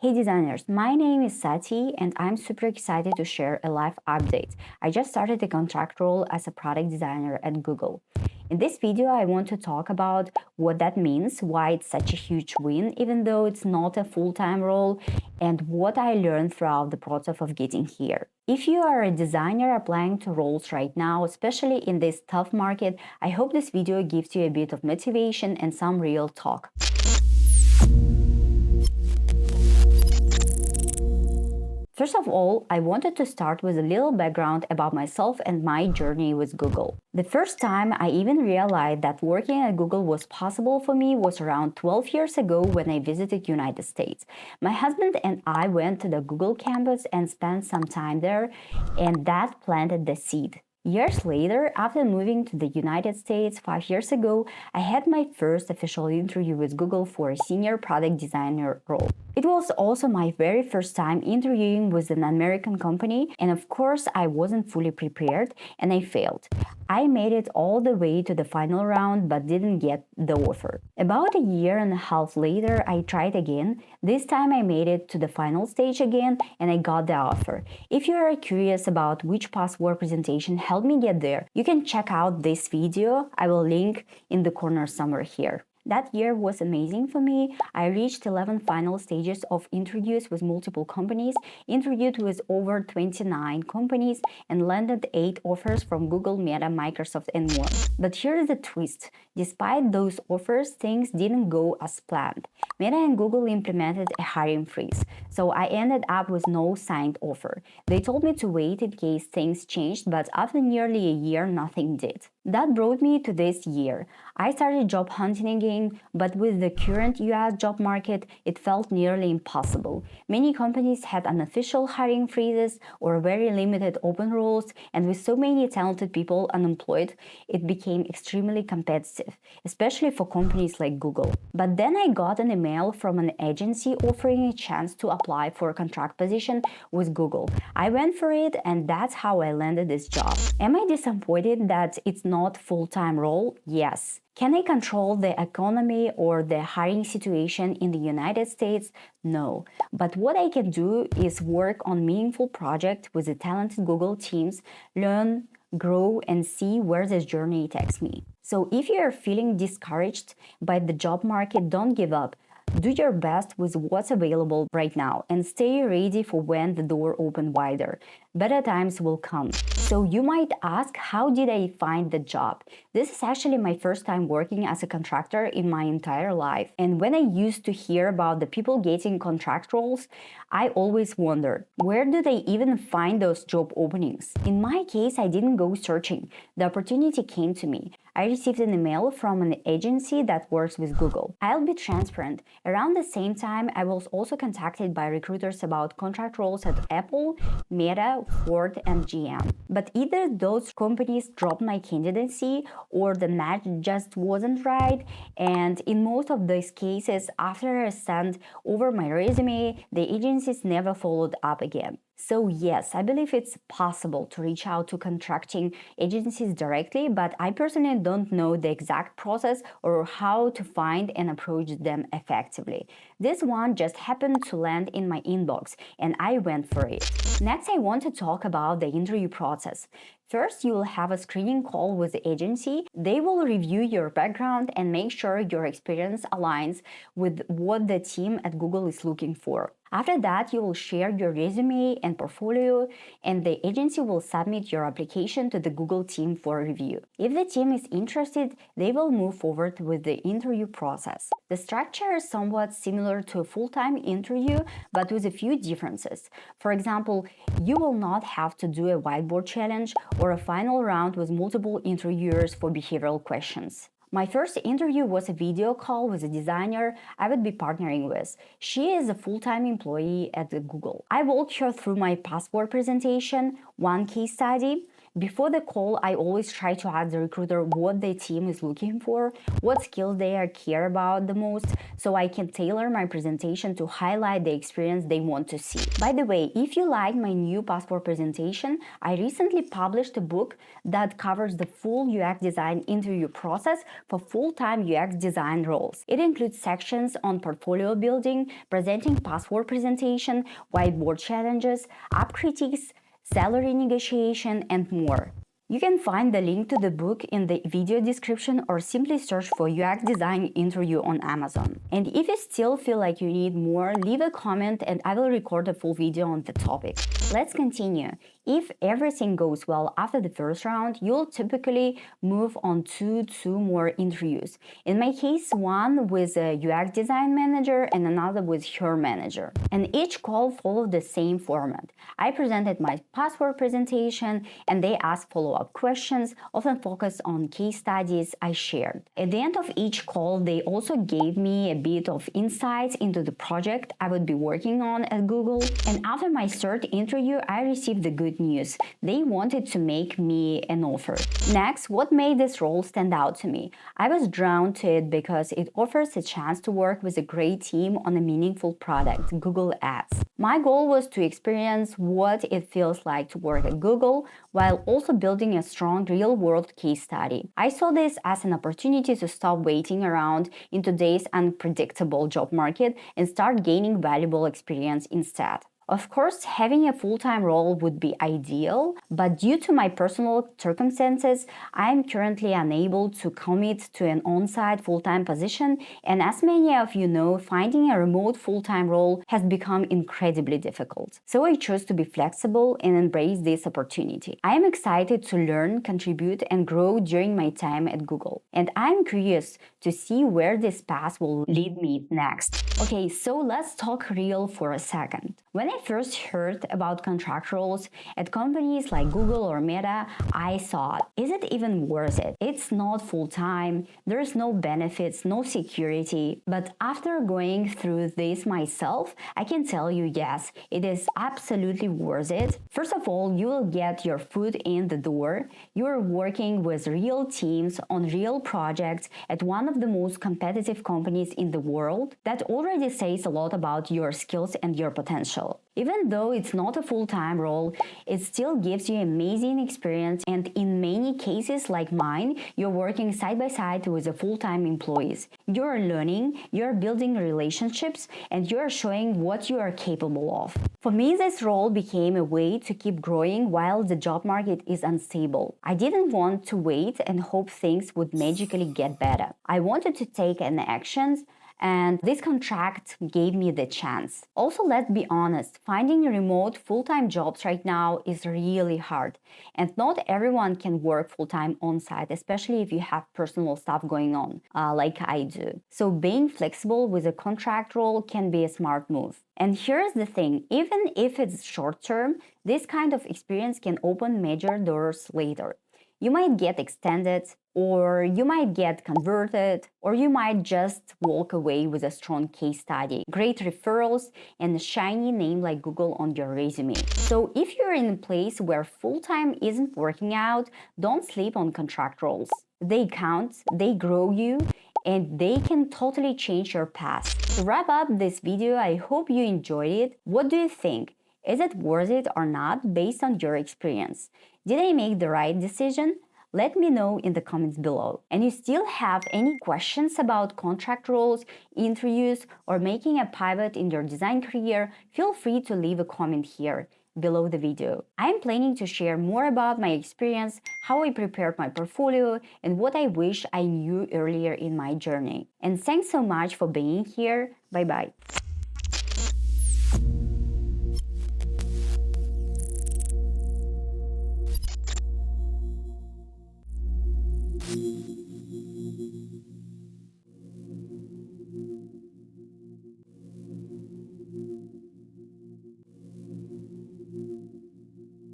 Hey designers, my name is Sati and I'm super excited to share a live update. I just started a contract role as a product designer at Google. In this video, I want to talk about what that means, why it's such a huge win, even though it's not a full-time role, and what I learned throughout the process of getting here. If you are a designer applying to roles right now, especially in this tough market, I hope this video gives you a bit of motivation and some real talk. First of all, I wanted to start with a little background about myself and my journey with Google. The first time I even realized that working at Google was possible for me was around 12 years ago when I visited United States. My husband and I went to the Google campus and spent some time there, and that planted the seed. Years later, after moving to the United States 5 years ago, I had my first official interview with Google for a senior product designer role. It was also my very first time interviewing with an American company, and of course I wasn't fully prepared and I failed. I made it all the way to the final round but didn't get the offer. About a year and a half later, I tried again. This time I made it to the final stage again and I got the offer. If you are curious about which past work presentation helped me get there, you can check out this video. I will link in the corner somewhere here. That year was amazing for me. I reached 11 final stages of interviews with multiple companies, interviewed with over 29 companies, and landed 8 offers from Google, Meta, Microsoft, and more. But here's the twist. Despite those offers, things didn't go as planned. Meta and Google implemented a hiring freeze, so I ended up with no signed offer. They told me to wait in case things changed, but after nearly a year, nothing did. That brought me to this year. I started job hunting again, but with the current US job market, it felt nearly impossible. Many companies had unofficial hiring freezes or very limited open roles, and with so many talented people unemployed, it became extremely competitive, especially for companies like Google. But then I got an email from an agency offering a chance to apply for a contract position with Google. I went for it, and that's how I landed this job. Am I disappointed that it's not a full-time role? Yes. Can I control the economy or the hiring situation in the United States? No. But what I can do is work on meaningful projects with the talented Google teams, learn, grow, and see where this journey takes me. So if you are feeling discouraged by the job market, don't give up. Do your best with what's available right now and stay ready for when the door opens wider. Better times will come. So you might ask, how did I find the job? This is actually my first time working as a contractor in my entire life. And when I used to hear about the people getting contract roles, I always wondered, where do they even find those job openings? In my case, I didn't go searching. The opportunity came to me. I received an email from an agency that works with Google. I'll be transparent. Around the same time, I was also contacted by recruiters about contract roles at Apple, Meta, Ford, and GM. But either those companies dropped my candidacy or the match just wasn't right. And in most of these cases, after I sent over my resume, the agencies never followed up again. So yes, I believe it's possible to reach out to contracting agencies directly, but I personally don't know the exact process or how to find and approach them effectively. This one just happened to land in my inbox and I went for it. Next, I want to talk about the interview process. First, you will have a screening call with the agency. They will review your background and make sure your experience aligns with what the team at Google is looking for. After that, you will share your resume and portfolio, and the agency will submit your application to the Google team for review. If the team is interested, they will move forward with the interview process. The structure is somewhat similar to a full-time interview, but with a few differences. For example, you will not have to do a whiteboard challenge or a final round with multiple interviewers for behavioral questions. My first interview was a video call with a designer I would be partnering with. She is a full-time employee at Google. I walked her through my passport presentation, one case study, Before the call, I always try to ask the recruiter what the team is looking for, what skills they care about the most, so I can tailor my presentation to highlight the experience they want to see. By the way, if you like my new passport presentation, I recently published a book that covers the full UX design interview process for full-time UX design roles. It includes sections on portfolio building, presenting passport presentation, whiteboard challenges, app critiques, salary negotiation, and more. You can find the link to the book in the video description or simply search for UX design interview on Amazon. And if you still feel like you need more, leave a comment and I will record a full video on the topic. Let's continue. If everything goes well after the first round, you'll typically move on to two more interviews. In my case, one with a UX design manager and another with her manager. And each call followed the same format. I presented my passport presentation and they asked follow-up questions, often focused on case studies I shared. At the end of each call, they also gave me a bit of insights into the project I would be working on at Google. And after my third interview, I received the good news. They wanted to make me an offer. Next, what made this role stand out to me? I was drawn to it because it offers a chance to work with a great team on a meaningful product, Google Ads. My goal was to experience what it feels like to work at Google while also building a strong real-world case study. I saw this as an opportunity to stop waiting around in today's unpredictable job market and start gaining valuable experience instead. Of course, having a full-time role would be ideal, but due to my personal circumstances, I am currently unable to commit to an on-site full-time position, and as many of you know, finding a remote full-time role has become incredibly difficult. So I chose to be flexible and embrace this opportunity. I am excited to learn, contribute, and grow during my time at Google, and I'm curious to see where this path will lead me next. Okay, so let's talk real for a second. When I first heard about contract roles at companies like Google or Meta, I thought, is it even worth it? It's not full-time, there's no benefits, no security. But after going through this myself, I can tell you, yes, it is absolutely worth it. First of all, you will get your foot in the door. You're working with real teams on real projects at one of the most competitive companies in the world. That already says a lot about your skills and your potential. Even though it's not a full-time role, it still gives you amazing experience, and in many cases like mine, you're working side by side with the full-time employees. You're learning, you're building relationships, and you're showing what you are capable of. For me, this role became a way to keep growing while the job market is unstable. I didn't want to wait and hope things would magically get better. I wanted to take an action, and this contract gave me the chance. Also, let's be honest, finding remote full-time jobs right now is really hard, and not everyone can work full-time on-site, especially if you have personal stuff going on, like I do. So being flexible with a contract role can be a smart move. And here's the thing, even if it's short-term, this kind of experience can open major doors later. You might get extended, or you might get converted, or you might just walk away with a strong case study, great referrals, and a shiny name like Google on your resume. So if you're in a place where full-time isn't working out, don't sleep on contract roles. They count, they grow you, and they can totally change your path. To wrap up this video, I hope you enjoyed it. What do you think? Is it worth it or not based on your experience? Did I make the right decision? Let me know in the comments below. And you still have any questions about contract roles, interviews, or making a pivot in your design career, feel free to leave a comment here below the video. I'm planning to share more about my experience, how I prepared my portfolio, and what I wish I knew earlier in my journey. And thanks so much for being here. Bye-bye.